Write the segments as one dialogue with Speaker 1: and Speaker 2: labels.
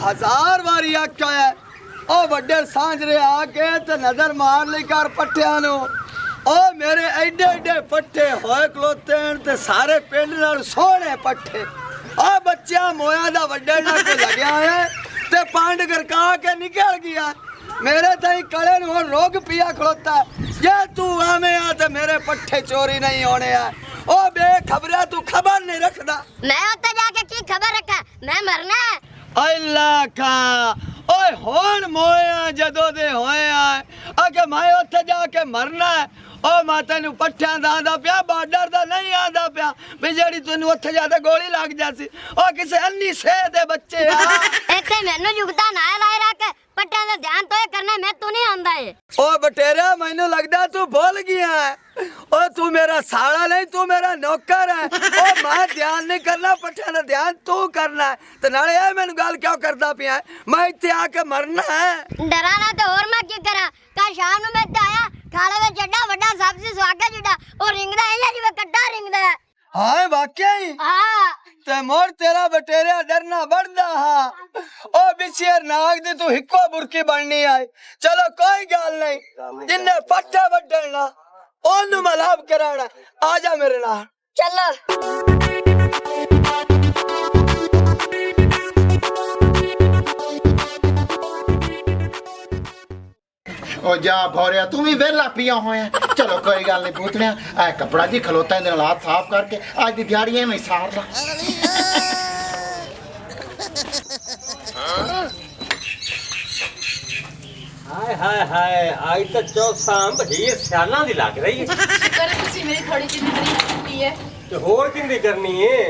Speaker 1: 1000 ਵਾਰੀ ਆਖਿਆ ਹੈ ओ ਵੱਡੇ ਸਾਂਝਰੇ ਆ ਕੇ ਤੇ ਨਜ਼ਰ ਮਾਰ ਲਈ ਕਰ ਪੱਠਿਆਂ ਨੂੰ ओ मेरे एडे एडे पट्ठे होए खलोते ते सारे पिंड नाल सोहणे पट्ठे आ बच्चा मोया दा वड्डे नाल को लगया है ते पांड गरका के निकल गया मेरे ताई कले नु रोग पिया खलोता जे तू आवे आ ते मेरे पट्ठे चोरी नहीं होने आ ओ बेखबरा तू खबर नहीं रखदा
Speaker 2: मैं उत्ते जाके की खबर रखा मैं मरना है
Speaker 1: अल्लाह का ओए होन मोया जदों दे होए आ के मैं उत्ते जाके मरना है ओ माता नु पट्ठियां दा आंदा पिया बार्डर दा नहीं आंदा पिया भी जेड़ी तैनू उत्थे जाके गोली लग जासी ओ किसे अन्नी से दे बच्चे आ
Speaker 2: इत्थे मैनू जुगता ना लाए रख पट्टियां दा ध्यान तो करना मैं तू नहीं आंदा है
Speaker 1: ओ बटेरा मैनू लगदा तू भूल गया है ओ तू मेरा साला नहीं तू मेरा नौकर है ओ मैं ध्यान नहीं करना पट्ठियां दा ध्यान तू करना है ते नाले ए मैनू गल क्यों करदा पिया मैं इत्थे आके मरना है
Speaker 2: डराना तो और मैं की करा कल शाम नु मैं इत्थे आया खाले में जड्डा वड्डा सब्जी स्वागा जुड़ा और रिंगदा है जिवे कट्टा रिंगदा है
Speaker 1: हां वाकई
Speaker 2: हां
Speaker 1: ते मोर तेरा बटेरा डरना बढ़दा हा ओ बिछेर नाग दी तू हिक्को बुरकी बननी आई चलो कोई गल नहीं जिन्ने पट्टे वड्डना ओनु मलाब कराना आजा मेरे नाल
Speaker 2: चलो
Speaker 3: ओ जा भौरिया तू भी वेला पिया होया चलो कोई गल नहीं पूछने आ कपड़ा जी खलोता इहदे नाल हाथ साफ करके आज दी दिहाड़ी में सार ला
Speaker 4: हाय हाय हाय आज तो चौक शाम ही सियाना दी लग रही है
Speaker 5: शुक्र है तुसी मेरी थोड़ी जी तारीफ की है
Speaker 4: ते होर किंदी करनी है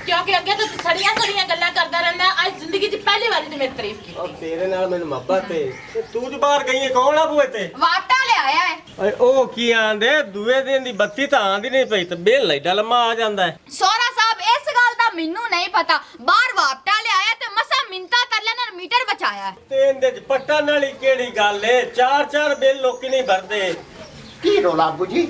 Speaker 5: क्योंकि अगे तो सड़ियां सड़ियां गल्ला करदा रहंदा आज जिंदगी च पहली बारी तू मेरी तारीफ की
Speaker 4: और तेरे नाल मैनू मोहब्बत है ते तू जो बाहर गई है कौन आ बुए ते
Speaker 5: वाटा ले आया है
Speaker 4: ओए ओ की आंदे दुए दिन दी बत्ती तां आंदी नहीं पई ते बेल लाइडा लम्मा आ जांदा है
Speaker 5: सोहरा साहब इस गल दा मेनू नहीं पता बाहर वापटा ले आया ते मसा मिंता कर लेना मीटर बचाया है
Speaker 4: ते इंदे च पट्टन वाली केड़ी गल है चार चार बिल लोकी नहीं भरदे
Speaker 3: की रोला अब्बू जी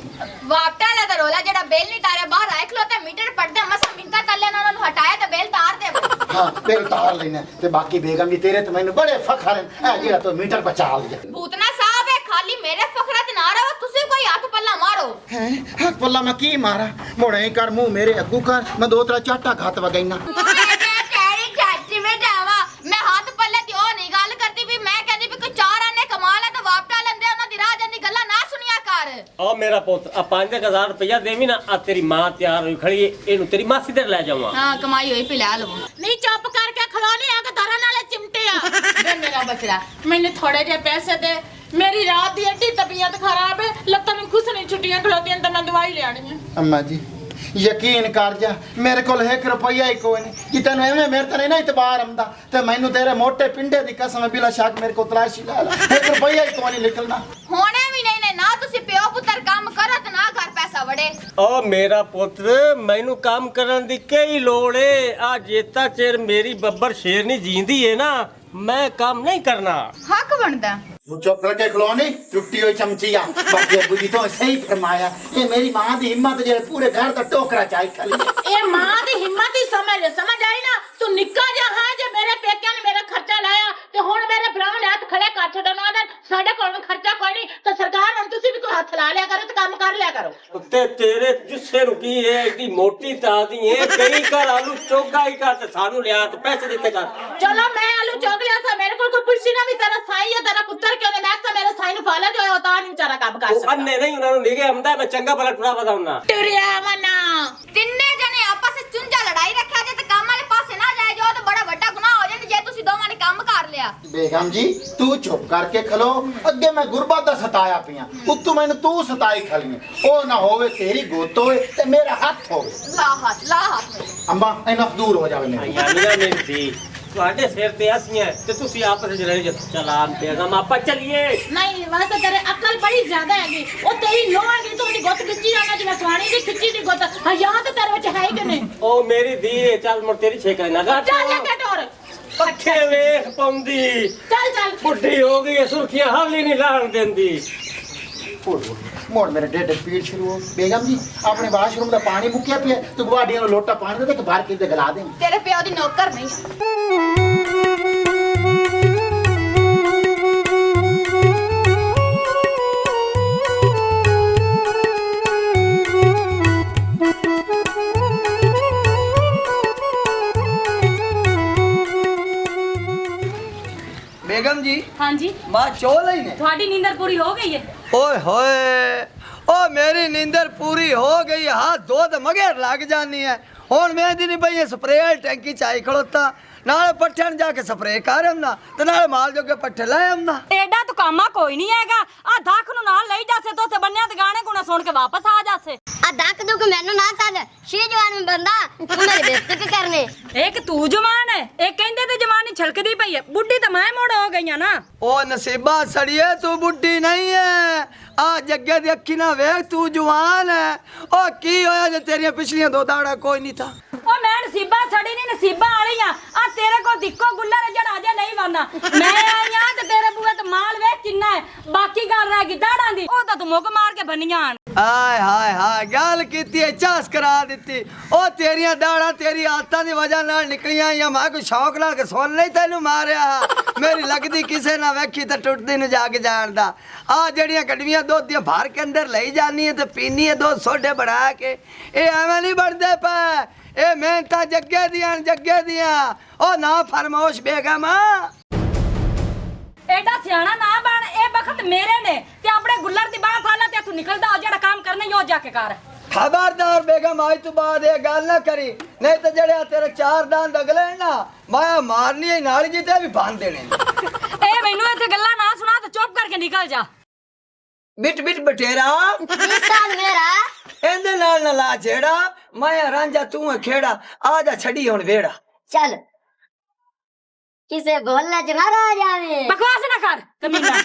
Speaker 5: वापटा ले दा रोला जेड़ा बेल नहीं तारे बाहर आए खलोते मीटर पड़दे मसा मिंता कर लेना उन्होंने हटाया ते बेल तार दे
Speaker 3: हां बेल तार लेना ते बाकी बेगम जी तेरे तो मैनू बड़े फखर है ए जेड़ा तो मीटर बचा लिया
Speaker 5: भूतना साहब है खाली मेरे फखरत ना रहो तुसी कोई हाथ पल्ला मारो
Speaker 3: हैं हाथ पल्ला मैं की मारा मोड़े कर मुंह मेरे अग्गू कर मैं दो त्रा चाटा खात वगैना
Speaker 5: तेरी चाची में जावा मैं हाथ पल्ले ती ओ नहीं गल करती भी मैं कहंदी भी कोई चार आने कमा ले तो वापटा लेंदे उन्हां दी राह जंदी गल्ला ना सुनिया कर
Speaker 4: ओ मेरा पुੱਤ आ 5000 रुपया देवी ना आ तेरी मां तैयार होई खड़ी है एनु तेरी मासी ते ले जाऊंगा
Speaker 5: हां कमाई होई पिला लवो नहीं चुप करके खलोने आ के धरन वाले चिमटे आ दे मेरा बचड़ा मैंने थोड़े जे पैसे दे मेरी रात दी एडी तबीयत खराब है लत्तां में खुश नहीं छुट्टियां खलोतियां ते मैं दवाई ले आनी है
Speaker 3: अम्मा जी यकीन कर जा मेरे को 1 रुपया ही कोई नहीं कि तेन एवं मेरे तो नहीं ना इतबार आंदा ते मैनू तेरे मोटे पिंडे दी कसम है बिला शक मेरे को तलाशी ला 1 रुपया ही कोई नहीं निकलना
Speaker 5: होने भी नहीं ने ना तुसी प्यो पुत्र काम करो ते ना घर पैसा वड़े
Speaker 4: ओ मेरा पुत्र मैनू काम करन दी कई लोड़ है आ जेता चेर मेरी बब्बर शेरनी जींदी है ना मैं काम नहीं करना
Speaker 5: हक बनदा
Speaker 3: चुप करके खलोने टुट्टी हुई चमचिया बाकी अब्बू जी तो सही फरमाया ये मेरी मां दी हिम्मत जे पूरे घर का टोकरा चाई खाली
Speaker 5: ए मां दी हिम्मत ही समझ आई ना तू निक्का जा है जे मेरे पेकियां ने मेरा खर्चा लाया ते हुन मेरे भरावां ने हाथ खड़े कर छडना ना साडे कोल खर्चा कोई नहीं ते सरकार हुन तुसी भी कोई हाथ ला लिया करो ते काम कर लिया करो
Speaker 4: ते तेरे जुस्से नु की है इतनी मोटी तादी है कई घर आलू चोगा ही कर ते सानू लिया ते पैसे दिते कर
Speaker 5: चलो मैं आलू चोग लिया सा मेरे कोल कोई पुछी ना भी तेरा साई है तेरा पुत्र क्यों ने मैं तो मेरे साई नु फाला जो होता नहीं बेचारा काम कर सकता
Speaker 4: अन्ने नहीं उन्होंने लेके आंदा मैं चंगा भला टुरा बताऊंगा
Speaker 5: टुरिया मना तिन्ने जने आपस में चुंजा लड़ाई रखा जे ते काम वाले पासे ना जाए जो तो बड़ा बड़ा गुनाह हो जाए जे तुसी दोवां ने काम कर लिया
Speaker 3: बेगम जी तू चुप करके खलो अगे मैं गुरबत दा सताया पिया उत्तू मैनू तू सताई खली ओ ना होवे तेरी गोत होवे ते मेरा हाथ होवे
Speaker 5: ला हाथ
Speaker 3: अम्मा इनफ दूर हो जावे मेरे
Speaker 4: यानी मेरी दी ਤੁਹਾਡੇ ਸਿਰ ਤੇ ਅਸੀਂ ਹੈ ਤੇ ਤੁਸੀਂ ਆਪਸ ਵਿੱਚ ਰਹਿ ਚਲਾਨ ਬੇਗਮ ਆਪਾਂ ਚਲੀਏ
Speaker 5: नहीं वैसे तेरे अकल बड़ी ज्यादा हैगी ओ तेरी लोह हैगी तो मेरी गुੱਤ खिੱਚੀ जाना जिवें स्वाणी दी खिੱਚੀ दी गुੱਤ हां याद ते तेरे ਵਿੱਚ ਹੈ ਕਿ ਨਹੀਂ
Speaker 4: ਉਹ ਮੇਰੀ ਧੀ ਚੱਲ ਮੁੜ ਤੇਰੀ ਛੇਕ ਲੈਣਾ ਗਾ
Speaker 5: ਚੱਲ ਜਾ ਕੇ ਟੋਰ
Speaker 4: ਪੱਖੇ ਵੇਖ ਪਾਉਂਦੀ
Speaker 5: ਚੱਲ ਚੱਲ
Speaker 4: ਬੁੱਢੀ ਹੋ ਗਈ ਸੁਰਖੀਆਂ ਹਵਲੀ ਨਹੀਂ ਲਾਣ ਦਿੰਦੀ
Speaker 3: मोड़ मेरे डेढ़ पीड़ शुरू हो बेगम जी अपने वाशरूम का पानी मुक्या पिया तो गुआडियां लोटा पानी दे के बाहर के गला दे
Speaker 5: तेरे प्यो दी नौकर नहीं
Speaker 1: बेगम जी
Speaker 6: हाँ जी
Speaker 1: बात चोल ही ने
Speaker 6: थोड़ी नींदर पूरी हो गई है।
Speaker 1: ओए होए ओ मेरी नींदर पूरी हो गई हाथ दो तो मगर लग जानी है हुन मैं दी नहीं भई स्प्रे टैंकी चाई खड़ोता नाले पट्ठे जाके स्प्रे कर आमना ते नाले माल जोगे पट्ठे ले आमना
Speaker 6: एडा तो कामा कोई नहीं हैगा आ दाख नु नाल ले जासे तो ते बन्या ते गाने गुना सुन के वापस आ जासे।
Speaker 2: आ दाक दुख मैनू ना साद शी जवान में बंदा तू मेरी बेइज्जती क्यों करने।
Speaker 6: एक तू जवान है एक कहंदे ते जवानी छलकदी पई है बुड्ढी तो मैं मोड़ हो गई ना।
Speaker 1: ओ नसीबा सड़िए तू बुड्ढी नहीं है आ जग्गे दी अक्खी ना वेख तू जवान है ओ की होया जे तेरियां पिछलियां दो दाड़ा कोई नहीं था।
Speaker 6: ओ मैं नसीबा सड़ी नहीं नसीबा वाली हां आ तेरे को दिक्को गुल्ला रजड़ आजा नहीं वाना मैं आई हां ते तेरे बुए ते माल वेख किन्ना है बाकी गल रह गई दाड़ां दी ओ तो मुक मार के बनियां।
Speaker 1: हाय हाय हाय गल कीती है चास करा दित्ती ओ तेरियां दाड़ा तेरी आदतां दी वजह नाल निकलियां या मैं कोई शौक नाल के सुन नहीं तैनू मारिया मेरी लगदी किसे ना वेखी ते टुटदी न जाग जानदा आ जड़ियां गड्डियां दुध दियां भर के अंदर लई जानी है ते पीनी है दो सोडे बना के ए एवें नहीं बढ़दे पे ए मेहनतां जग्गे दियां ओ ना फरमोश बेगम
Speaker 6: एडा सियाना ना बन ए बखत मेरे ने ते अपने गुल्लर दी बाह फाला ते तू निकलदा जेड़ा काम करने यो जाके कर।
Speaker 1: खबरदार बेगम आज तू बाद ये गल ना करी नहीं तो जड़े तेरे चार दांत अगले ना मैं मारनी है नाली जी ते भी बांध देने
Speaker 6: ए मैनू इथे गल्ला ना सुना ते चुप करके निकल जा।
Speaker 1: बिट बिट बटेरा
Speaker 2: साल मेरा
Speaker 1: एंदे नाल ना ला छेड़ा मैं रांझा तू है खेड़ा आ जा छड़ी हुन वेड़ा
Speaker 2: चल किसे बोलना च ना रह जावे
Speaker 6: बकवास ना कर कमीना।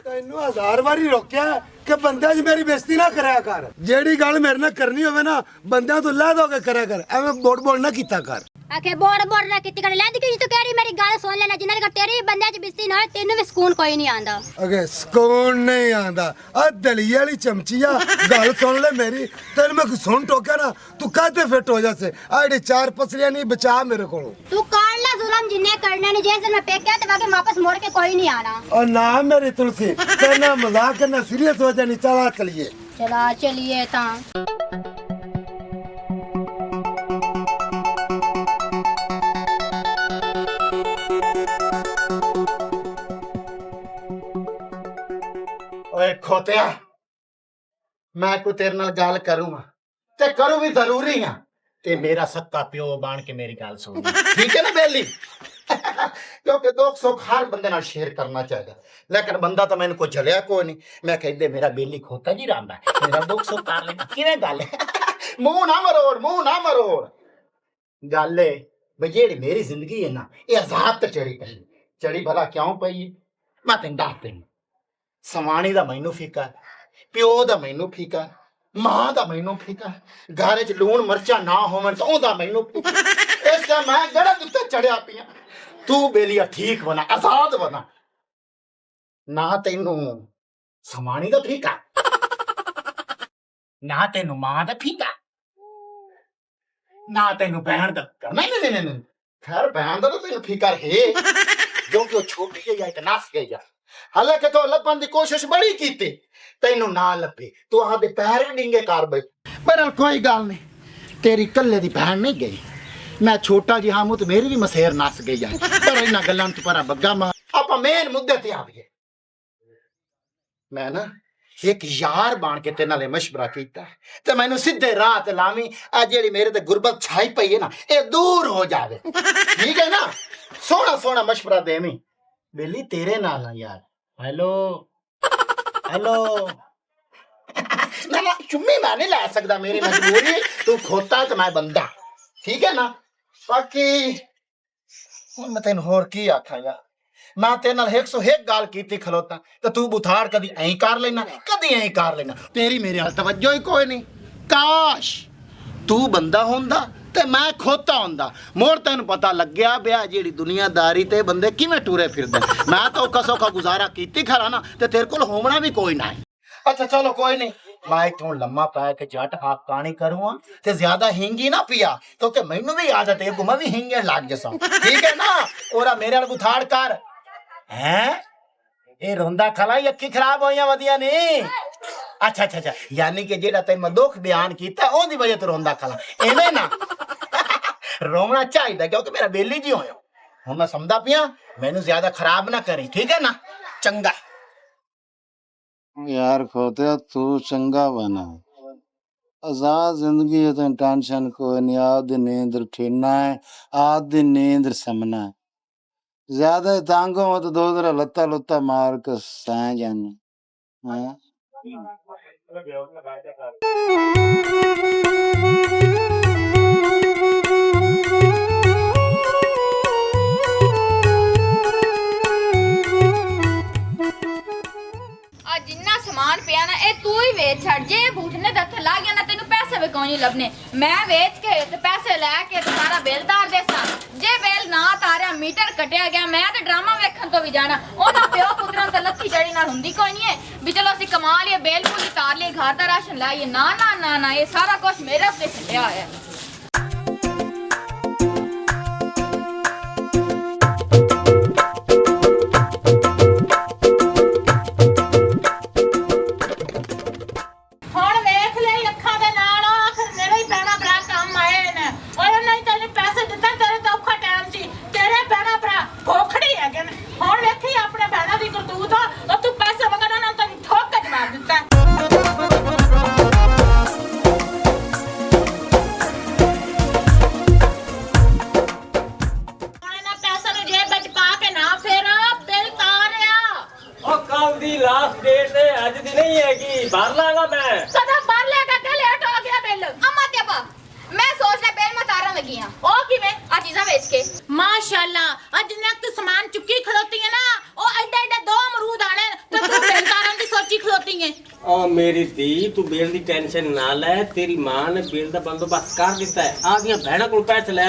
Speaker 7: ਤੈਨੂੰ 1000 ਵਾਰੀ ਰੋਕਿਆ ਕਿ ਬੰਦਿਆਂ 'ਚ ਮੇਰੀ ਬੇਇੱਜ਼ਤੀ ਨਾ ਕਰਿਆ ਕਰ ਜਿਹੜੀ ਗੱਲ ਮੇਰੇ ਨਾਲ ਕਰਨੀ ਹੋਵੇ ਨਾ ਬੰਦਿਆਂ ਤੋਂ ਲਹਿ ਦੋ ਕੇ ਕਰਿਆ ਕਰ ਐਵੇਂ ਬੋਲ ਨਾ ਕੀਤਾ ਕਰ।
Speaker 2: आखे बोर ना कितनी कर लेंदी कि तू कह रही मेरी गाल सुन लेना जिन्ना कर तेरी बंदे च बिस्ती ना तेनू भी सुकून कोई नहीं आंदा।
Speaker 7: ਅਗੇ ਸਕੂਨ ਨਹੀਂ ਆਂਦਾ ਆ ਦਲੀਏ ਵਾਲੀ ਚਮਚੀਆ ਗੱਲ ਸੁਣ ਲੈ ਮੇਰੀ ਤੈਨੂੰ ਮੈਂ ਸੁਣ ਟੋਕਿਆ ਨਾ ਤੂੰ ਕਾਹਤੇ ਫਿੱਟ ਹੋ ਜਾਸੇ ਆ ਜਿਹੜੇ ਚਾਰ ਪਸਲੀਆਂ ਨਹੀਂ ਬਚਾ ਮੇਰੇ ਕੋਲੋਂ
Speaker 2: तू कर ले जुल्म जिन्ने करने ने जैसे मैं पेके ते वाके वापस मोड़ के कोई नहीं आना।
Speaker 7: और ना मेरी तुलसी तेना मजाक करना सीरियस हो जानी चला चलिए
Speaker 2: चला चलिए ता
Speaker 3: ਓਏ ਖੋਤਿਆ ਮੈਂ ਕੋ ਤੇਰੇ ਨਾਲ ਗੱਲ ਕਰੂੰਗਾ ਤੇ ਕਰੂ ਵੀ ਜ਼ਰੂਰੀ ਆ ਤੇ ਮੇਰਾ ਸੱਤਾ ਪਿਓ ਬਣ ਕੇ ਮੇਰੀ ਗੱਲ ਸੁਣ ਠੀਕ ਹੈ ਨਾ ਬੇਲੀ ਕਿਉਂਕਿ ਦੁੱਖ ਸੁੱਖ ਹਰ ਬੰਦੇ ਨਾਲ ਸ਼ੇਅਰ ਕਰਨਾ ਚਾਹੀਦਾ ਲੇਕਿਨ ਬੰਦਾ ਤਾਂ ਮੈਨੂੰ ਕੋਈ ਝਲਿਆ ਕੋਈ ਨਹੀਂ ਮੈਂ ਕਹਿੰਦੇ ਮੇਰਾ ਬੇਲੀ ਖੋਤਾ ਜੀ ਰਾਂਦਾ ਮੇਰਾ ਦੁੱਖ ਸੁੱਖ ਕਰ ਲੈਣਾ ਕਿਵੇਂ ਗੱਲ ਮੂੰਹ ਨਾ ਮਰੋੜ ਗੱਲ ਏ ਬਈ ਜਿਹੜੀ ਮੇਰੀ ਜ਼ਿੰਦਗੀ ਹੈ ਨਾ ਇਹ ਅਜ਼ਾਬ ਤੇ ਚੜੀ ਭਲਾ ਕਿਉਂ ਪਈ ਹੈ ਮੈਂ ਤੈਨੂੰ ਦੱਸ ਦਿੰਦਾ ਸਮਾਣੀ ਦਾ ਮੈਨੂੰ ਫਿਕਰ ਪਿਓ ਦਾ ਮੈਨੂੰ ਫਿਕਰ ਮਾਂ ਦਾ ਮੈਨੂੰ ਫਿਕਰ ਘਰ 'ਚ ਲੂਣ ਮਰਚਾ ਨਾ ਹੋਵਣ ਤਾਂ ਉਹਦਾ ਮੈਨੂੰ ਇਸ ਦਾ ਮੈਂ ਗੜਾ ਉੱਤੇ ਚੜਿਆ ਪਿਆ ਤੂੰ ਬੇਲੀਆ ਠੀਕ ਬਣਾ ਆਜ਼ਾਦ ਬਣਾ ਨਾ ਤੈਨੂੰ ਸਮਾਣੀ ਦਾ ਫਿਕਰ ਨਾ ਤੈਨੂੰ ਮਾਂ ਦਾ ਫਿਕਰ ਨਾ ਤੈਨੂੰ ਭੈਣ ਦਾ ਨਹੀਂ ਖੈਰ ਭੈਣ ਦਾ ਤੈਨੂੰ ਫਿਕਰ ਹੈ ਕਿਉਂਕਿ ਉਹ ਛੋਟੀ ਜਿਹੀ ਹੈ ਤੇ ਨਸ ਗਈ ਆ ਹਾਲਾਂਕਿ ਤੂੰ ਲੱਭਣ ਦੀ ਕੋਸ਼ਿਸ਼ ਬੜੀ ਕੀਤੀ ਤੈਨੂੰ ਨਾ ਲੱਭੇ ਤੂੰ ਆਦੇ ਪੈਰ ਵੀ ਡਿੰਗੇ ਕਰ ਬਈ ਪਰ ਕੋਈ ਗੱਲ ਨਹੀਂ ਤੇਰੀ ਕੱਲੇ ਦੀ ਭੈਣ ਨਹੀਂ ਗਈ ਮੈਂ ਛੋਟਾ ਜਿਹਾ ਮੂੰਹ ਤੇ ਮੇਰੀ ਵੀ ਮਸੇਰ ਨਸ ਗਈ ਆ ਪਰ ਇਹਨਾਂ ਗੱਲਾਂ ਤੋਂ ਪਰਾਂ ਬੱਗਾ ਮਾਰ ਆਪਾਂ ਮੇਨ ਮੁੱਦੇ ਤੇ ਆਵੀਏ ਮੈਂ ਨਾ ਇੱਕ ਯਾਰ ਬਣ ਕੇ ਤੇਰੇ ਨਾਲ ਮਸ਼ਵਰਾ ਕੀਤਾ ਤੇ ਮੈਨੂੰ ਸਿੱਧੇ ਰਾਹ ਤੇ ਲਾਵੀਂ ਆ ਜਿਹੜੀ ਮੇਰੇ ਤੇ ਗੁਰਬਤ ਛਾਈ ਪਈ ਹੈ ਨਾ ਇਹ ਦੂਰ ਹੋ ਜਾਵੇ ਠੀਕ ਹੈ ਨਾ ਸੋਹਣਾ ਮਸ਼ਵਰਾ ਦੇਵੀਂ बेली तेरे नाल ना यार हेलो ना चुम्मी मैं नहीं ला सकता मेरी मजबूरी तू खोता तो मैं बंदा ठीक है ना बाकी हुण मैं तेन होर की आखां यार मैं तेरे नाल 101 गाल कीती खलोता तो तू बुथाड़ कदी ऐं कर लेना कदी ऐं कर लेना तेरी मेरे हाल तवज्जो ही कोई नहीं काश तू बंदा होंदा ਤੇ ਮੈਂ ਖੋਤਾ ਹੁੰਦਾ ਮੋੜ ਤੈਨੂੰ ਪਤਾ ਲੱਗਿਆ ਬਿਆ ਜਿਹੜੀ ਦੁਨੀਆਦਾਰੀ ਤੇ ਬੰਦੇ ਕਿਵੇਂ ਟੂਰੇ ਫਿਰਦੇ ਮੈਂ ਤਾਂ ਔਖਾ ਸੌਖਾ ਗੁਜ਼ਾਰਾ ਕੀਤੀ ਖਰਾ ਨਾ ਤੇ ਤੇਰੇ ਕੋਲ ਹੋਣਾ ਵੀ ਕੋਈ ਨਾ ਅੱਛਾ ਚਲੋ ਕੋਈ ਨਹੀਂ ਮੈਂ ਇਥੋਂ ਲੰਮਾ ਪਾ ਕੇ ਜੱਟ ਹਾਕ ਪਾਣੀ ਕਰੂੰ ਤੇ ਜ਼ਿਆਦਾ ਹਿੰਗੀ ਨਾ ਪੀਆ ਕਿਉਂਕਿ ਮੈਨੂੰ ਵੀ ਆਦਤ ਹੈ ਗੁਮਾ ਵੀ ਹਿੰਗੇ ਲੱਗ ਜਸਾਂ ਠੀਕ ਹੈ ਨਾ ਔਰਾ ਮੇਰੇ ਨਾਲ ਗੁਥਾੜ ਕਰ ਹੈ ਇਹ ਰੋਂਦਾ ਖਲਾ ਅੱਖੀ ਖਰਾਬ ਹੋਈਆਂ ਵਧੀਆਂ ਨਹੀਂ अच्छा अच्छा अच्छा, यानी कि जेड़ा तैਨੂੰ मैं दुख बयान कीता ओदी वजह तो रोंदा खला एवें ना रोना चाहिए क्योंकि मेरा बेली जी होयो हुन मैं समझदा पिया मैनू ज्यादा खराब ना करी ठीक है ना चंगा
Speaker 8: यार खोते तू चंगा बना आजाद जिंदगी है तो टेंशन कोई नहीं आधी नींद ठीना है आधी नींद समना है ज्यादा तांगो मत दो जरा लत्ता लुत्ता मार के सह जाना हाँ
Speaker 9: ਆ ਜਿੰਨਾ ਸਮਾਨ ਪਿਆ ਨਾ ਇਹ ਤੂੰ ਹੀ ਵੇਚ ਛੱਡ ਜੇ ਬੂਟਨੇ ਦਾ ਹੱਥ ਲੱਗ ਗਿਆ ਨਾ ਤੈਨੂੰ ਪੈਸੇ ਵੀ ਕੋਈ ਨਹੀਂ ਲੱਭਨੇ ਮੈਂ ਵੇਚ ਕੇ ਤੇ ਪੈਸੇ ਲੈ ਕੇ ਤੇ ਸਾਰਾ ਬਿੱਲ ਤਾਰ ਦੇਸਾਂ ਜੇ ਬਿੱਲ ਨਾ ਤਾਰਿਆ ਮੀਟਰ ਕੱਟਿਆ ਗਿਆ ਮੈਂ ਤੇ ਡਰਾਮਾ ਵੇਖਣ ਤੋਂ ਵੀ ਜਾਣਾ ਉਹਦਾ ਪਿਓ ਪੁੱਤਰਾਂ ਤੇ ਲੱਥੀ ਚੜੀ ਨਾਲ ਹੁੰਦੀ ਕੋਈ ਨਹੀਂ ਹੈ ਵੀ ਚਲੋ ਅਸੀਂ ਕਮਾ ਲਈਏ ਬਿੱਲ ਪੂਰੀ ਤਾਰ ਲਈਏ ਘਰ ਦਾ ਰਾਸ਼ਨ ਲਾਈਏ ਨਾ ਨਾ ਨਾ ਨਾ ਇਹ ਸਾਰਾ ਕੁਝ ਮੇਰੇ ਉੱਤੇ ਛੱਡਿਆ ਹੋਇਆ ਹੈ
Speaker 5: ਹੁਣ ਵੇਖ ਲਈ ਅੱਖਾਂ ਦੇ ਨਾਲ ਆਖਰ ਮੇਰੇ ਹੀ ਭੈਣਾ ਭਰਾ ਕੰਮ ਆਏ ਨੇ ਓਏ ਨਹੀਂ ਤੈਨੂੰ ਪੈਸੇ ਦਿੱਤਾ ਤੇਰੇ ਤਾਂ ਔਖਾ ਟਾਈਮ ਸੀ ਤੇਰੇ ਭੈਣਾ ਭਰਾ ਭੋਖੜੀ ਹੈਗੇ ਨੇ ਹੁਣ ਵੇਖੀ ਆਪਣੇ ਭੈਣਾ ਦੀ ਕਰਤੂਤ ਉਹ ਤੂੰ ਪੈਸੇ ਮੰਗਣਾ ਨਾ ਤੈਨੂੰ ਠੋਕ ਕੇ ਜਵਾਬ ਦਿੱਤਾ ਹੁਣ ਇਹਨਾਂ ਪੈਸੇ ਨੂੰ ਜੇਬ ਵਿੱਚ ਪਾ ਕੇ ਨਾ ਫੇਰ ਬਿੱਲ ਤਾਰਿਆ
Speaker 4: ਉਹ ਕੱਲ ਦੀ ਲਾਸਟ ਡੇਟ ਹੈ ਅੱਜ ਦੀ ਨਹੀਂ ਹੈਗੀ ਭਰ ਲਾਂਗਾ ਮੈਂ
Speaker 9: ਸਦਾ ਭਰ ਲਿਆ ਕਿ ਲੇਟ ਹੋ ਗਿਆ ਬਿੱਲ ਅਮਾ ਤੇ ਬਾ ਮੈਂ ਸੋਚ ਲਿਆ ਬਿੱਲ ਮੈਂ ਤਾਰਨ ਲੱਗੀ ਆ
Speaker 5: ਉਹ ਕਿਵੇਂ
Speaker 9: ਆ ਚੀਜ਼ਾਂ ਵੇਚ ਕੇ
Speaker 5: ਮਾਸ਼ਾਅੱਲਾ ਅੱਜ ਨਾ ਤੂੰ ਸਮਾਨ ਚੁੱਕੀ ਖਲੋਤੀ ਹੈ ਨਾ ਉਹ ਐਡਾ ਐਡਾ ਦੋ ਅਮਰੂਦ ਆਣੇ ਤੇ ਤੂੰ ਬਿੱਲ ਤਾਰਨ ਦੀ ਸੋਚੀ ਖਲੋਤੀ ਹੈ
Speaker 4: ओ मेरी धी तू बिल की टेंशन ना ले तेरी मां ने बिल का बंदोबस्त कर दिता है आदियां भैणा को पैसे ले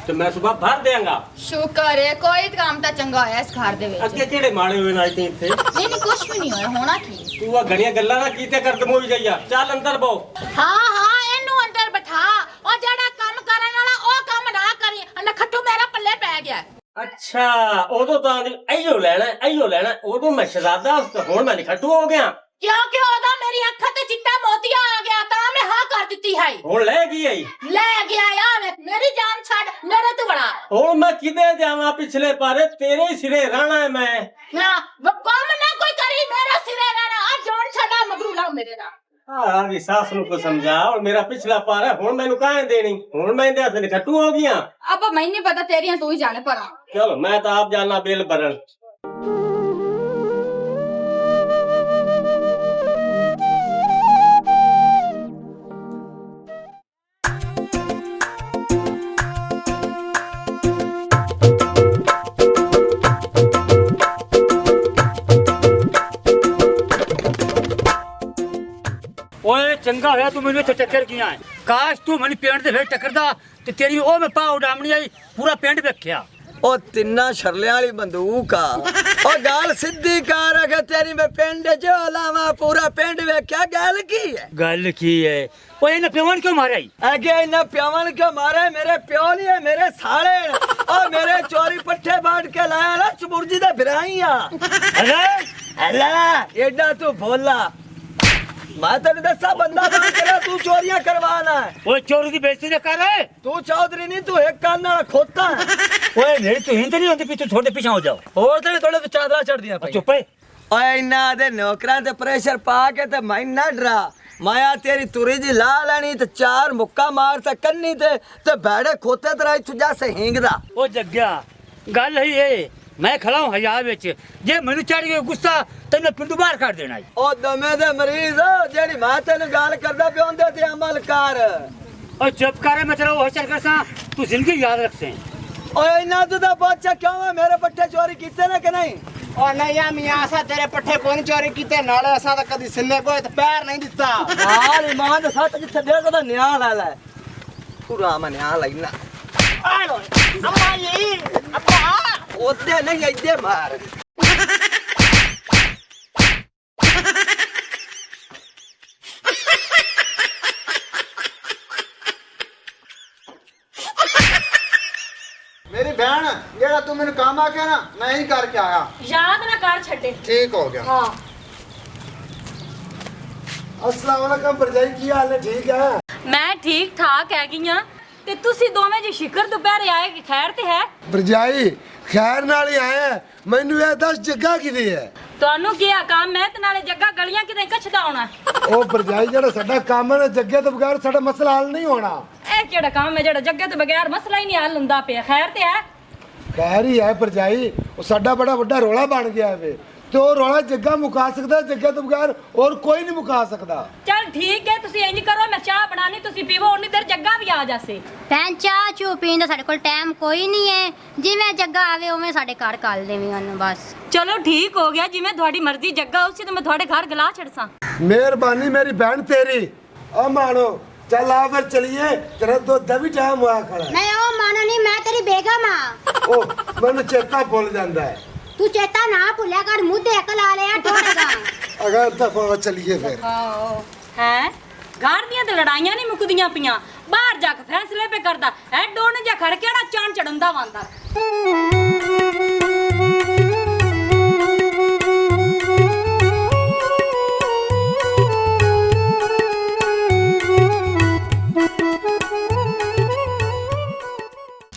Speaker 4: तो मैं सुबह भर देंगा
Speaker 9: ਸ਼ੁਕਰ ਹੈ ਕੋਈ ਕੰਮ ਤਾਂ ਚੰਗਾ ਹੋਇਆ ਇਸ ਘਰ ਦੇ ਵਿੱਚ
Speaker 4: अगे केड़े माड़े हुए ना इतने इत्थे
Speaker 9: ਨਹੀਂ ਨਹੀਂ ਕੁਝ ਵੀ ਨਹੀਂ ਹੋਇਆ ਹੋਣਾ ਕੀ
Speaker 4: तू आ घड़ियां गल्लां ना कीते कर दमो जाइया चल अंदर बो
Speaker 5: ਹਾਂ ਹਾਂ ਇਹਨੂੰ ਅੰਦਰ ਬਿਠਾ ਉਹ ਜਿਹੜਾ ਕੰਮ ਕਰਨ ਵਾਲਾ ਉਹ ਕੰਮ ਨਾ ਕਰੀ ਨਖੱਟੂ ਮੇਰਾ ਪੱਲੇ ਪੈ ਗਿਆ
Speaker 4: अच्छा उदो तो इयो लेना उदो मैं शहजादा हुण मैं निखट्टू हो गया
Speaker 5: ਕਿਉਂਕਿ ਉਹਦਾ ਮੇਰੀ ਅੱਖਾਂ ਤੇ ਚਿੱਟਾ ਮੋਤੀਆ ਆ ਗਿਆ ਤਾਂ ਮੈਂ ਹਾਂ ਕਰ ਦਿੱਤੀ ਹੈ
Speaker 4: हुण ले गई आई
Speaker 5: ਲੈ ਗਿਆ ਯਾਰ ਮੇਰੀ ਜਾਨ ਛੱਡ ਮੇਰੇ ਤੋਂ ਬੜਾ
Speaker 4: हुण मैं किदे जावां पिछले पारे तेरे ही सिरे रहना है मैं
Speaker 5: ਨਾ वो काम ना कोई करी मेरा सिरे रहना आ जान छड़ा मगरू लाओ मेरे ना
Speaker 4: आदी सास नु को समझा और मेरा पिछला पारा हुण मैनू काहे देनी हुण मैं इहदे हथ निखट्टू हो गया
Speaker 9: अब मैंने पता तेरियां तू ही जाने पर
Speaker 4: चलो मैं तो आप जाना बिल भरन
Speaker 10: ओए चंगा होया तू मैनू इत्थे टक्कर किया है काश तू मैनू पिंड दे फिर टक्करदा ते तेरी ओ मैं पा उडामणी आई पूरा पिंड वेख्या
Speaker 1: ਉਹ ਤਿੰਨਾਂ ਛਰਲਿਆਂ ਵਾਲੀ ਬੰਦੂਕ ਆ ਉਹ ਗੱਲ ਸਿੱਧੀ ਕਰ ਅਗੇ ਤੇਰੀ ਮੈਂ ਪਿੰਡ ਚ ਲਾਵਾਂ ਪੂਰਾ ਪਿੰਡ ਵੇਖਿਆ ਗੱਲ ਕੀ ਹੈ
Speaker 10: गल की है ओए इन्हें पेवन क्यों मारा ही
Speaker 1: ਅਗੇ ਇਹਨਾਂ ਪਿਆਵਨ ਕਿਉਂ ਮਾਰੇ ਮੇਰੇ ਪਿਓ ਨਹੀਂ ਹੈ ਮੇਰੇ ਸਾਲੇ ਉਹ ਮੇਰੇ ਚੋਰੀ ਪੱਠੇ ਬਾੜ ਕੇ ਲਾਇਆ ਨਾ ਚਬੁਰਜੀ ਦੇ ਫਿਰਾਈ ਆ
Speaker 10: अरे
Speaker 1: ਅੱਲਾ ਐਡਾ ਤੂੰ ਭੋਲਾ ਮੈਂ ਤੈਨੂੰ ਦੱਸਾਂ ਬੰਦਾ ਬਣ ਕੇ ਤੂੰ ਚੋਰੀਆਂ ਕਰਵਾਣਾ ਹੈ
Speaker 10: ओए चोरी की बेइज्जती न कर रहे
Speaker 1: ਤੂੰ ਚੌਧਰੀ ਨਹੀਂ ਤੂੰ ਇੱਕ ਕੰਨ ਨਾਲ ਖੋਤਾ ਹੈ।
Speaker 10: ओए मेरी तो हिंद नहीं होती पीछे थोड़े पीछे हो जाओ
Speaker 1: ਹੋਰ ਤੇਰੇ ਥੋੜੇ ਤੇ ਚਾਦਰਾਂ ਚੜਦੀਆਂ ਪਈ
Speaker 10: चुप है
Speaker 1: ਓਏ ਇਹਨਾਂ ਦੇ ਨੌਕਰਾਂ ਤੇ ਪ੍ਰੈਸ਼ਰ ਪਾ ਕੇ ਤੇ ਮੈਂ ਨਾ ਡਰਾ ਮਾਇਆ ਤੇਰੀ ਤੁਰੀ ਜੀ ਲਾ ਲੈਣੀ ਤੇ ਚਾਰ ਮੁੱਕਾ ਮਾਰ ਤੇ ਕੰਨੀ ਤੇ ਬੈੜੇ ਖੋਤੇ ਤੇਰਾ ਇੱਥੋਂ ਜਾ ਸਹਿੰਗਦਾ
Speaker 10: ओ जग्या गल ही है मैं खड़ा हूं हजार विच जे मैनू चढ़ गया गुस्सा ते मैं पिंडू बाहर काट देना
Speaker 1: ਉਹ ਦਮੇ ਦੇ ਮਰੀਜ਼ ਜਿਹੜੀ ਮੈਂ ਤੈਨੂੰ ਗੱਲ ਕਰਦਾ ਪਿਆ ਉਹਦੇ ਤੇ ਅਮਲ ਕਰ
Speaker 10: और चुप कर मैं तेरा वो चल कर सा तू जिंदगी याद रख से
Speaker 1: ਓਏ ਇਹਨਾਂ ਤੋਂ ਤਾਂ ਪੁੱਛ ਕਿਉਂ ਹੈ ਮੇਰੇ ਪੱਠੇ ਚੋਰੀ ਕੀਤੇ ਨੇ ਕਿ ਨਹੀਂ
Speaker 3: ਉਹ ਨਹੀਂ ਆ ਮੀਆਂ ਅਸਾਂ ਤੇਰੇ ਪੱਠੇ ਕੋਈ ਚੋਰੀ ਕੀਤੇ ਨਾਲੇ ਅਸਾਂ ਤਾਂ ਕਦੀ ਸਿੰਨੇ ਕੋਈ ਤੇ ਪੈਰ ਨਹੀਂ ਦਿੱਤਾ
Speaker 1: ਨਾਲ ਇਮਾਨ ਦੇ ਸੱਤ ਜਿੱਥੇ ਦੇ ਉਹਦਾ ਨਿਆਂ ਲੈ ਲੈ ਪੂਰਾ ਮੈਂ ਨਿਆਂ ਲੈਣਾ
Speaker 3: ਆ ਲੋ ਅੰਮਾ ਜੀ ਅੱਪਾ
Speaker 1: ਉਹਦੇ ਨਹੀਂ ਇੱਦੇ ਮਾਰ
Speaker 3: ਮੇਰੀ ਭੈਣ ਜਿਹੜਾ ਤੂੰ ਮੈਨੂੰ ਕੰਮ ਆਖਿਆ ਨਾ ਮੈਂ ਹੀ ਕਰਕੇ ਆਇਆ
Speaker 6: ਯਾਦ ਨਾ ਕਰ ਛੱਡੇ
Speaker 3: ਠੀਕ ਹੋ ਗਿਆ
Speaker 6: ਹਾਂ
Speaker 7: अस्सलाम वालेकुम भरजाई, की हाल है? ठीक है?
Speaker 6: ਮੈਂ ਠੀਕ ਠਾਕ ਹੈਗੀ ਆ ਤੇ ਤੁਸੀਂ ਦੋਵੇਂ ਜੀ ਸ਼ਿਕਰ ਦੁਪਹਿਰੇ ਆਏ ਕਿ ਖੈਰ ਤੇ ਹੈ?
Speaker 7: भरजाई खैर नाल ही आए हैं। मैनू ये दस जगह किदी है?
Speaker 6: ਤੁਹਾਨੂੰ ਕੀ ਆ ਕੰਮ ਹੈ ਤੇ ਨਾਲੇ ਜੱਗਾ ਗਲੀਆਂ ਕਿਤੇ ਕੱਛਦਾ ਹੋਣਾ।
Speaker 7: ओ भरजाई जेड़ा साडा काम है ना, जग्गे तो बगैर साडा मसला हल नहीं होना।
Speaker 6: ਇਹ ਕਿਹੜਾ ਕੰਮ ਹੈ ਜਿਹੜਾ ਜੱਗੇ ਤੋਂ ਬਗੈਰ ਮਸਲਾ ਹੀ ਨਹੀਂ ਹੱਲ ਹੁੰਦਾ ਪਿਆ। ਖੈਰ ਤੇ ਹੈ?
Speaker 7: खैर ही है भरजाई, वो साडा बड़ा वड्डा रोला बन गया है तो वो रोला जग्गा मुका सकता है, जग्गे तो बगैर और कोई नहीं मुका सकता।
Speaker 6: ਚਲ ਠੀਕ ਹੈ ਤੁਸੀਂ ਇੰਜ ਕਰੋ ਮੈਂ ਚਾਹ ਬਣਾਣੀ ਤੁਸੀਂ ਪੀਵੋ ਉਨੀ ਦੇਰ ਜੱਗਾ ਵੀ ਆ ਜਾਸੇ।
Speaker 2: ਭੈਣ ਚਾਹ ਚੂ ਪੀਣ ਦਾ ਸਾਡੇ ਕੋਲ ਟਾਈਮ ਕੋਈ ਨਹੀਂ ਹੈ, ਜਿਵੇਂ ਜੱਗਾ ਆਵੇ ਉਵੇਂ ਸਾਡੇ ਘਰ ਕੱਲ ਦੇਵੀਂ ਉਹਨੂੰ ਬਸ।
Speaker 6: ਚਲੋ ਠੀਕ ਹੋ ਗਿਆ ਜਿਵੇਂ ਤੁਹਾਡੀ ਮਰਜ਼ੀ ਜੱਗਾ ਉਸੇ ਤੇ ਮੈਂ ਤੁਹਾਡੇ ਘਰ ਗਲਾ ਛੜਸਾਂ।
Speaker 7: मेहरबानी मेरी बहन तेरी। ओ मानो चल आ फिर चलिए, तेरा दूध का भी टाइम हुआ खड़ा है।
Speaker 2: ਨਹੀਂ ਉਹ ਮਾਨਾ ਨਹੀਂ, मैं तेरी बेगम हाँ।
Speaker 7: ओ मैंने चेता भूल जाता है।
Speaker 2: तू चेता ना भुलिया कर, मुंह ते अकल आ लिया ठोड़ेगा।
Speaker 7: अगर दफा चलिए फिर।
Speaker 6: ਹੈ ਘਰ ਦੀਆਂ ਤੇ ਲੜਾਈਆਂ ਨਹੀਂ ਮੁੱਕਦੀਆਂ ਪਈਆਂ, ਬਾਹਰ ਜਾ ਕੇ ਫੈਸਲੇ ਪੇ ਕਰਦਾ ਐ ਡੋਣ ਜਾਂ ਖੜ ਕਿਹੜਾ ਚਾਣ ਚੜੰਦਾ ਵਾਂਦਾ।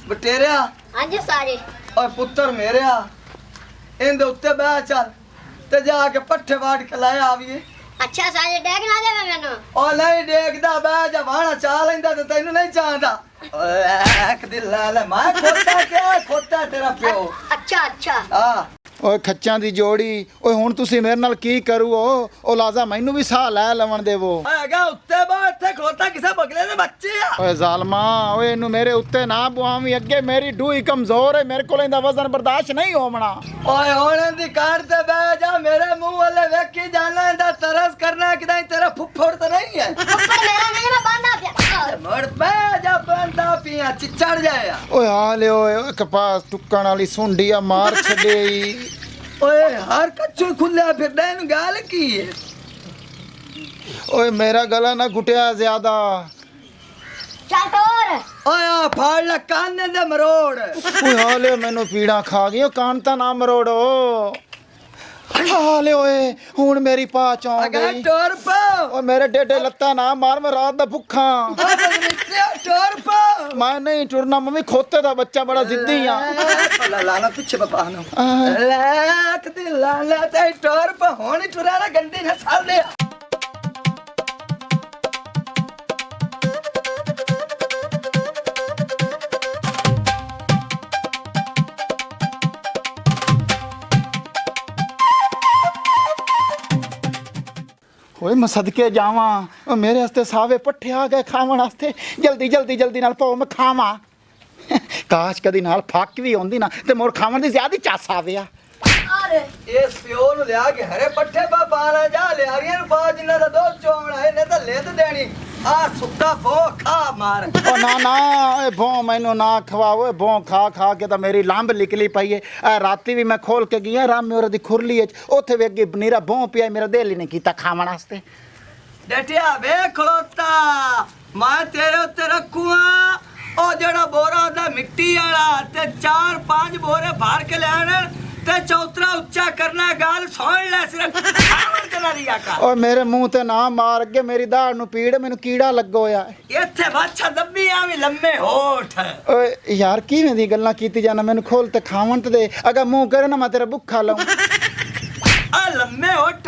Speaker 1: ਬਟੇਰਿਆ
Speaker 2: हाँ जी सारे
Speaker 1: ਓਏ ਪੁੱਤਰ ਮੇਰਿਆ, ਇਹਦੇ ਉੱਤੇ ਬਹਿ ਚੱਲ ਤੇ ਜਾ ਕੇ ਪੱਠੇ ਵਾੜ ਕੇ ਲੈ ਆਵੀਏ।
Speaker 2: अच्छा सारे डेग ना देवे मैनू।
Speaker 1: ਉਹ ਨਹੀਂ ਡੇਗਦਾ, ਬਹਿ ਜਾ, ਵਾਣਾ ਚਾਹ ਲੈਂਦਾ ਤੇ ਤੈਨੂੰ ਨਹੀਂ ਚਾਹਦਾ। ਓਏ ਇੱਕ ਦਿਲ ਲੈ ਲੈ, ਮੈਂ ਖੋਤਾ ਕਿਆ ਖੋਤਾ ਤੇਰਾ ਪਿਓ।
Speaker 2: अच्छा अच्छा
Speaker 1: ਆ
Speaker 3: ਓਏ ਖੱਚਾਂ ਦੀ ਜੋੜੀ, ਓਏ ਹੁਣ ਤੁਸੀਂ ਮੇਰੇ ਨਾਲ ਕੀ ਕਰੂਓ? ਉਹ ਲਾਜ਼ਾ ਮੈਨੂੰ ਵੀ ਸਾਹ ਲੈ ਲਵਣ ਦੇਵੋ।
Speaker 1: ਹੈਗਾ ਉੱਤੇ ਬਾ, ਇੱਥੇ ਖੋਤਾ ਕਿਸੇ ਬਗਲੇ ਦੇ ਬੱਚੇ ਆ।
Speaker 3: ਓਏ ਜ਼ਾਲਮਾ, ਓਏ ਇਹਨੂੰ ਮੇਰੇ ਉੱਤੇ ਨਾ ਬੁਆਵੀਂ, ਅੱਗੇ ਮੇਰੀ ਢੂਈ ਕਮਜ਼ੋਰ ਹੈ, ਮੇਰੇ ਕੋਲ ਇਹਦਾ ਵਜ਼ਨ ਬਰਦਾਸ਼ਤ ਨਹੀਂ ਹੋਵਣਾ।
Speaker 1: ਓਏ ਹੁਣ ਇਹਦੀ ਕਾਰ ਤੇ ਬਹਿ ਜਾ, ਮੇਰੇ ਮੂੰਹ ਵੱਲੇ ਵੇਖੀ ਜਾਣਾ, ਇਹਦਾ ਤਰਸ ਕਰਨਾ ਕਿਦਾਂ, ਤੇਰਾ ਫੁੱਫੜ ਤਾਂ ਨਹੀਂ ਹੈ।
Speaker 2: ऊपर मेरा नहीं, मैं बांधा पिया।
Speaker 1: ਮੜ ਬਹਿ ਜਾ, ਬੰਦਾ ਪੀਆ ਚਿੱਚੜ ਜਾਇਆ।
Speaker 3: ਓਏ ਆ ਲਿਓ, ਓਏ ਕਪਾਸ ਟੁੱਕਣ ਵਾਲੀ ਸੁੰਡੀ ਆ ਮਾਰ ਛੱਡੇਈ।
Speaker 1: ਓਏ ਹਰ ਕੱਚੂ ਖੁੱਲਿਆ ਫਿਰਦਾ, ਇਹਨੂੰ ਗੱਲ ਕੀ ਹੈ?
Speaker 3: ਓਏ ਮੇਰਾ ਗਲਾ ਨਾ ਘੁੱਟਿਆ ਜ਼ਿਆਦਾ।
Speaker 2: चल तोर
Speaker 1: ਓਏ ਆ ਫਾੜ ਲੈ ਕੰਨ ਦੇ ਮਰੋੜ।
Speaker 3: ਓਏ ਆ ਲਿਓ, ਮੈਨੂੰ ਪੀੜਾਂ ਖਾ ਗਈਆਂ, ਕਾਨ ਤਾਂ ਨਾ ਮਰੋੜੋ। ਆ ਲਿਓ, ਓਏ ਹੁਣ ਮੇਰੀ ਪਾਚ ਆ
Speaker 1: ਅਗਾ
Speaker 3: ਗਈ।
Speaker 1: ਟੋਰ ਪਾ।
Speaker 3: ਓਏ ਮੇਰੇ ਡੇਡੇ ਲੱਤਾਂ ਨਾ ਮਾਰ, ਮੈਂ ਰਾਤ ਦਾ ਭੁੱਖਾ।
Speaker 1: ਓਏ ਬਦਲਿਆ ਟੋਰ ਪਾ।
Speaker 3: ਮੈਂ ਨਹੀਂ ਟੁਰਨਾ, ਮੰਮੀ ਖੋਤੇ ਦਾ ਬੱਚਾ ਬੜਾ ਜ਼ਿੱਦੀ ਆ।
Speaker 1: ਲਾ ਲਾ ਨਾ ਪਿੱਛੇ ਬਾਪਾ ਨੂੰ ਲੈ ਕਦੇ ਲਾ ਲਾ ਤੇ ਟੋਰ ਪਾ, ਹੁਣ ਹੀ ਟੁਰਾ ਨਾ ਗੰਦੀ ਨਾ ਸਾਲ ਦੇ।
Speaker 3: ਓਏ ਮੈਂ ਸਦਕੇ ਜਾਵਾਂ, ਓ ਮੇਰੇ ਵਾਸਤੇ ਸਾਵੇ ਪੱਠੇ ਆ ਗਏ ਖਾਵਣ ਵਾਸਤੇ। ਜਲਦੀ ਜਲਦੀ ਜਲਦੀ ਨਾਲ ਪਾਓ, ਮੈਂ ਖਾਵਾਂ। ਕਾਸ਼ ਕਦੀ ਨਾਲ ਫੱਕ ਵੀ ਆਉਂਦੀ ਨਾ ਤੇ ਮੋਰ ਖਾਵਣ ਦੀ ਜ਼ਿਆਦਾ ਚਾਸ ਆਵੇ ਆ।
Speaker 1: ਇਸ ਪਿਓ ਨੂੰ ਲਿਆ ਕੇ ਹਰੇ ਪੱਠੇ ਪਾ ਪਾਣਾ ਜਾ, ਲਿਆਰੀਆਂ ਨੂੰ ਪਾ, ਜਿੰਨਾ ਦਾ ਦੁੱਧ ਚੋਣਾ ਹੈ ਨੇ ਤਾਂ ਲਿੱਦ ਦੇਣੀ। ਆ ਸੁੱਕਾ ਭੋ ਖਾ ਮਾਰ।
Speaker 3: ਓ ਨਾ ਨਾ, ਓਏ ਭੋਂ ਮੈਨੂੰ ਨਾ ਖਵਾਓ, ਭੋਂ ਖਾ ਖਾ ਕੇ ਤਾਂ ਮੇਰੀ ਲੰਬ ਨਿਕਲੀ ਪਈ ਏ। ਰਾਤੀ ਵੀ ਮੈਂ ਖੋਲ ਕੇ ਗਿਆ ਰਾਮੇ ਔਰ ਦੀ ਖੁਰਲੀ ਵਿੱਚ, ਉੱਥੇ ਵੀ ਅੱਗੇ ਬਨੀਰਾ ਭੋਂ ਪਿਆ, ਮੇਰਾ ਦਿਲ ਹੀ ਨਹੀਂ ਕੀਤਾ ਖਾਵਣ ਵਾਸਤੇ।
Speaker 1: ਡਟਿਆ ਵੇਖ ਖਲੋਤਾ, ਮੈਂ ਤੇਰੇ ਉੱਤੇ ਰੱਖੂਆਂ। ਉਹ ਜਿਹੜਾ ਬੋਰਾ ਉਹਦਾ ਮਿੱਟੀ ਵਾਲਾ ਤੇ 4-5 ਬੋਰੇ ਭਰ ਕੇ ਲੈਣ ਤੇ ਚੌਤਰਾ ਉੱਚਾ ਕਰਨਾ। ਗੱਲ ਸੁਣ ਲੈ, ਸਿਰਫ ਖਾਵਣ ਤੇ ਨਾ ਰਿਆ ਕਰ।
Speaker 3: ਓਏ ਮੇਰੇ ਮੂੰਹ ਤੇ ਨਾ ਮਾਰ, ਅੱਗੇ ਮੇਰੀ ਦਾੜ ਨੂੰ ਪੀੜ, ਮੈਨੂੰ ਕੀੜਾ ਲੱਗੋ ਆ।
Speaker 1: ਇੱਥੇ ਬਾਛਾ ਦੱਬੀ ਆਵੀਂ ਲੰਮੇ ਹੋਠ।
Speaker 3: ਓਏ ਯਾਰ ਕਿਵੇਂ ਦੀ ਗੱਲਾਂ ਕੀਤੀ ਜਾਣਾ, ਮੈਨੂੰ ਖੋਲ ਤੇ ਖਾਵਣ ਤੇ ਦੇ। ਅਗਾ ਮੂੰਹ ਕਰੇ ਨਾ ਮੈਂ ਤੇਰਾ ਭੁੱਖਾ ਲਾਉਂ।
Speaker 1: ਆ ਲੰਮੇ ਹੋਠ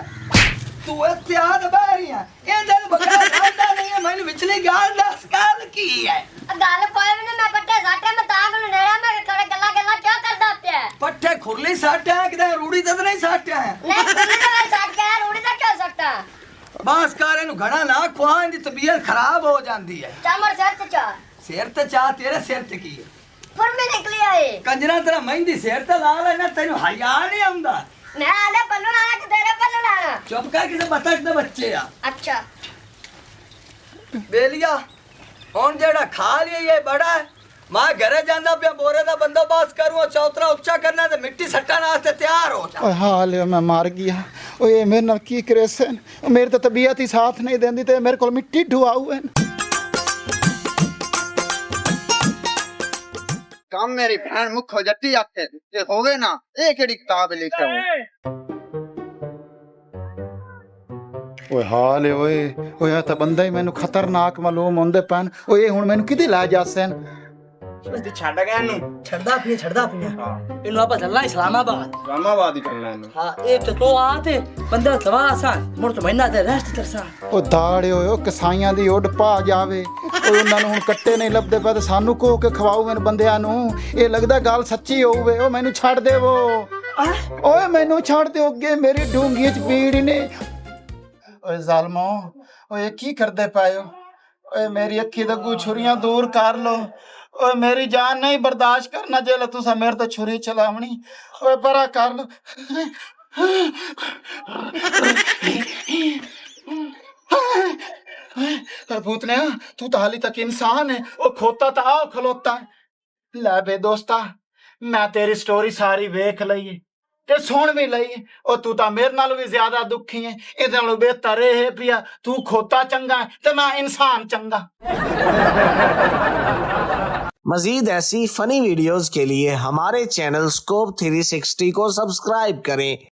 Speaker 1: ਤੂੰ ਇੱਥੇ ਆ ਦਬਾਰੀਆਂ, ਇਹਦੇ ਨੂੰ ਬਗੈਰ ਖਾਂਦਾ ਨਹੀਂ ਹੈ। ਮੈਨੂੰ ਵਿਚਲੀ ਗੱਲ ਦੱਸ, ਗੱਲ ਕੀ ਹੈ?
Speaker 2: गल कोई भी नहीं, मैं पट्टे साटे में ताक नु नेड़ा मैं थोड़े गल्ला गल्ला क्या करदा पिया।
Speaker 1: ਪੱਠੇ ਖੁਰਲੀ ਸਾਟਿਆ ਕਿਤੇ ਰੂੜੀ ਤੇ ਨਹੀਂ ਸਾਟਿਆ ਹੈ।
Speaker 2: नहीं खुली तो मैं साट गया, रूड़ी तक क्या सकता।
Speaker 1: ਬਾਸ ਕਰ ਇਹਨੂੰ ਘਣਾ ਨਾ ਖਵਾ, ਇਹਦੀ ਤਬੀਅਤ ਖਰਾਬ ਹੋ ਜਾਂਦੀ ਹੈ।
Speaker 2: चामर सर ते चार
Speaker 1: ਸਿਰ ਤੇ ਚਾਹ, ਤੇਰੇ ਸਿਰ ਤੇ ਕੀ ਹੈ?
Speaker 2: फुर में निकली आए।
Speaker 1: ਕੰਜਰਾ ਤੇਰਾ ਮਹਿੰਦੀ ਸਿਰ ਤੇ ਲਾ ਲੈਣਾ, ਤੈਨੂੰ ਹਯਾ ਨਹੀਂ ਆਉਂਦਾ।
Speaker 2: मैं आले पल्लू लाना कि तेरे पल्लू लाना।
Speaker 1: ਚੁੱਪ ਕਰ, ਕਿਸੇ ਬਤਖ ਦੇ ਬੱਚੇ ਆ।
Speaker 2: अच्छा
Speaker 1: ਬੇਲੀਆ ਹੁਣ ਜਿਹੜਾ ਖਾ ਲਿਆ ਇਹ ਬੜਾ ਹੈ। ਮੈਂ ਘਰੇ ਜਾਂਦਾ ਪਿਆ, ਬੋਰੇ ਦਾ ਬੰਦੋਬਸਤ ਕਰੂੰ, ਚੌਤਰਾ ਉੱਚਾ ਕਰਨਾ ਤੇ ਮਿੱਟੀ ਸੱਟਣ ਵਾਸਤੇ ਤਿਆਰ ਹੋ ਜਾ।
Speaker 3: ਓਏ ਹਾਲ ਮੈਂ ਮਰ ਗਿਆ। ਓਏ ਮੇਰੇ ਨਾਲ ਕੀ ਕਰੇ ਸਨ, ਮੇਰੀ ਤਾਂ ਤਬੀਅਤ ਹੀ ਸਾਥ ਨਹੀਂ ਦਿੰਦੀ ਤੇ ਮੇਰੇ ਕੋਲ ਮਿੱਟੀ ਢੁਆਊ ਹੈ।
Speaker 11: ਕੰਮ ਮੇਰੀ ਭੈਣ ਮੁੱਖੋ ਜੱਟੀ ਆਖੇ ਤੇ ਹੋਵੇ ਨਾ, ਇਹ ਕਿਹੜੀ ਕਿਤਾਬ ਲਿਖਿਆ ਹੋ?
Speaker 3: ਓਏ ਹਾਲ ਏ ਓਏ ਓਏ ਤਾਂ ਬੰਦਾ ਹੀ ਮੈਨੂੰ ਖਤਰਨਾਕ ਮਾਲੂਮ ਹੁੰਦੇ ਪੈਣ ਓਏ ਹੁਣ ਮੈਨੂੰ ਕਿਤੇ ਲੈ ਜਾਸਨ
Speaker 11: ਤੇ ਛੱਡ ਗਿਆ ਇਹਨੂੰ
Speaker 1: ਛੱਡਦਾ ਪੀਏ ਇਹਨੂੰ ਆਪਾਂ ਚੱਲਣਾ ਇਸਲਾਮਾਬਾਦ
Speaker 11: ਇਸਲਾਮਾਬਾਦ ਹੀ ਕਰਨਾ ਇਹਨੂੰ
Speaker 1: ਹਾਂ ਇਹ ਤੇ ਤੋ ਆ ਤੇ ਬੰਦਾ ਤਵਾ ਆਸਾਂ ਮੁੜ ਤੋਂ ਮਹੀਨਾ ਤੇ ਰੈਸਟ ਕਰਸਾਂ
Speaker 3: ਉਹ ਦਾੜੇ ਓਏ ਉਹ ਕਸਾਈਆਂ ਦੀ ਉੱਡ ਪਾ ਜਾਵੇ ਓਏ ਉਹਨਾਂ ਨੂੰ ਹੁਣ ਕੱਟੇ ਨਹੀਂ ਲੱਭਦੇ ਪਏ ਤੇ ਸਾਨੂੰ ਕੋ ਕੇ ਖਵਾਉ ਮੈਨੂੰ ਬੰਦਿਆਂ ਨੂੰ ਇਹ ਲੱਗਦਾ ਗੱਲ ਸੱਚੀ ਹੋਊਵੇ ਉਹ ਮੈਨੂੰ ਛੱਡ ਦੇਵੋ ਓਏ ਮੈਨੂੰ ਛੱਡ ਦਿਓ ਅੱਗੇ ਮੇਰੀ ਡੂੰਗੀ ਚ ਪੀੜ ਨੇ ਓਏ ਜ਼ਾਲਮੋ ਓਏ ਕੀ ਕਰਦੇ ਪਏ ਹੋ ਓਏ ਮੇਰੀ ਅੱਖੀ ਦਾ ਕੋ ਛੁਰੀਆਂ ਦੂਰ ਕਰ ਲੋ ਓਏ ਮੇਰੀ ਜਾਨ नहीं बर्दाश्त करना जेल तुसा मेरे तो छुरी चलावनी ओए परा कर लो भूतने तू तो हाली तक इंसान है ओ खोता तो आओ खलोता लै बे दोस्ता मैं तेरी स्टोरी सारी वेख लई ते सुन भी लई ओ तू तो मेरे नालों भी ज्यादा दुखी है इहदे नालों बेहतर है पिया तू खोता चंगा है ते मैं इंसान चंगा
Speaker 12: मजीद ऐसी फनी वीडियोस के लिए हमारे चैनल स्कोप 360 को सब्सक्राइब करें।